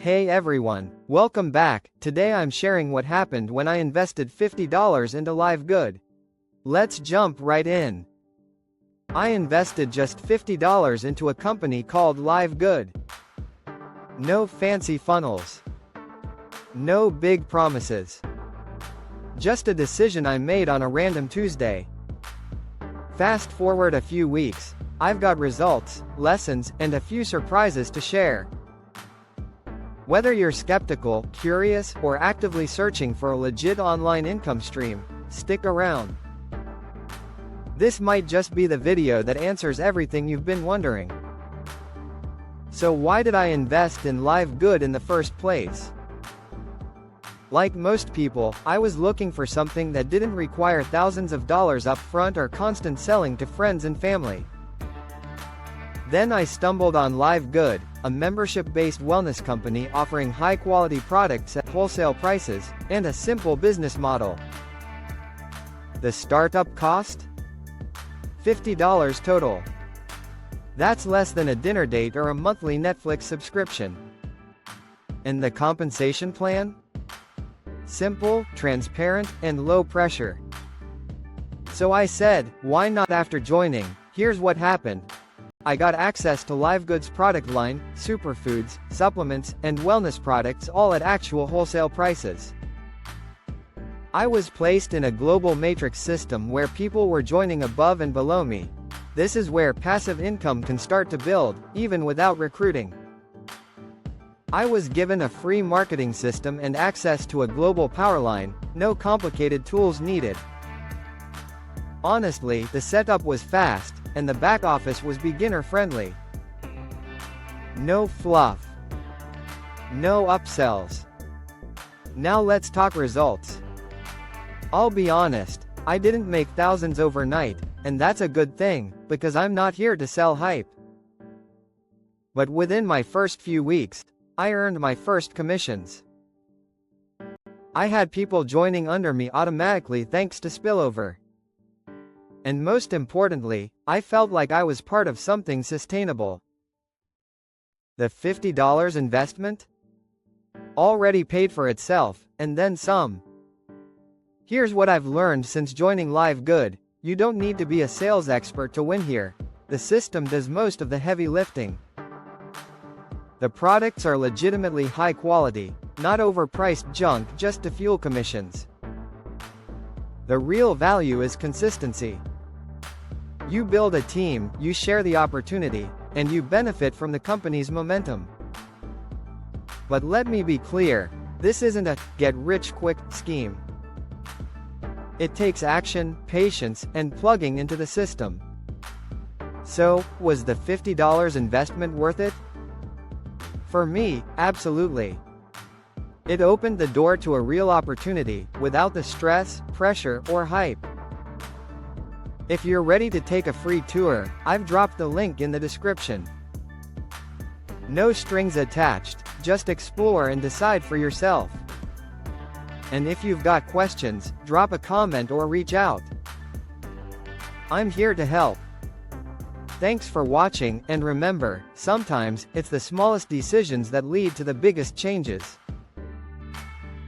Hey everyone, welcome back. Today I'm sharing what happened when I invested $50 into LiveGood. Let's jump right in. I invested just $50 into a company called LiveGood. No fancy funnels. No big promises. Just a decision I made on a random Tuesday. Fast forward a few weeks, I've got results, lessons, and a few surprises to share. Whether you're skeptical, curious, or actively searching for a legit online income stream, stick around. This might just be the video that answers everything you've been wondering. So why did I invest in LiveGood in the first place? Like most people, I was looking for something that didn't require thousands of dollars up front or constant selling to friends and family. Then I stumbled on LiveGood, a membership-based wellness company offering high-quality products at wholesale prices, and a simple business model. The startup cost? $50 total. That's less than a dinner date or a monthly Netflix subscription. And the compensation plan? Simple, transparent, and low pressure. So I said, why not? After joining, here's what happened. I got access to LiveGood's product line, superfoods, supplements, and wellness products, all at actual wholesale prices. I was placed in a global matrix system where people were joining above and below me. This is where passive income can start to build, even without recruiting. I was given a free marketing system and access to a global power line, no complicated tools needed. Honestly, the setup was fast, and the back office was beginner-friendly. No fluff. No upsells. Now let's talk results. I'll be honest, I didn't make thousands overnight, and that's a good thing, because I'm not here to sell hype. But within my first few weeks, I earned my first commissions. I had people joining under me automatically thanks to spillover. And most importantly, I felt like I was part of something sustainable. The $50 investment? Already paid for itself, and then some. Here's what I've learned since joining LiveGood: you don't need to be a sales expert to win here. The system does most of the heavy lifting. The products are legitimately high quality, not overpriced junk just to fuel commissions. The real value is consistency. You build a team, you share the opportunity, and you benefit from the company's momentum. But let me be clear, this isn't a get-rich-quick scheme. It takes action, patience, and plugging into the system. So, was the $50 investment worth it? For me, absolutely. It opened the door to a real opportunity, without the stress, pressure, or hype. If you're ready to take a free tour, I've dropped the link in the description. No strings attached, just explore and decide for yourself. And if you've got questions, drop a comment or reach out. I'm here to help. Thanks for watching, and remember, sometimes, it's the smallest decisions that lead to the biggest changes.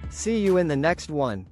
See you in the next one.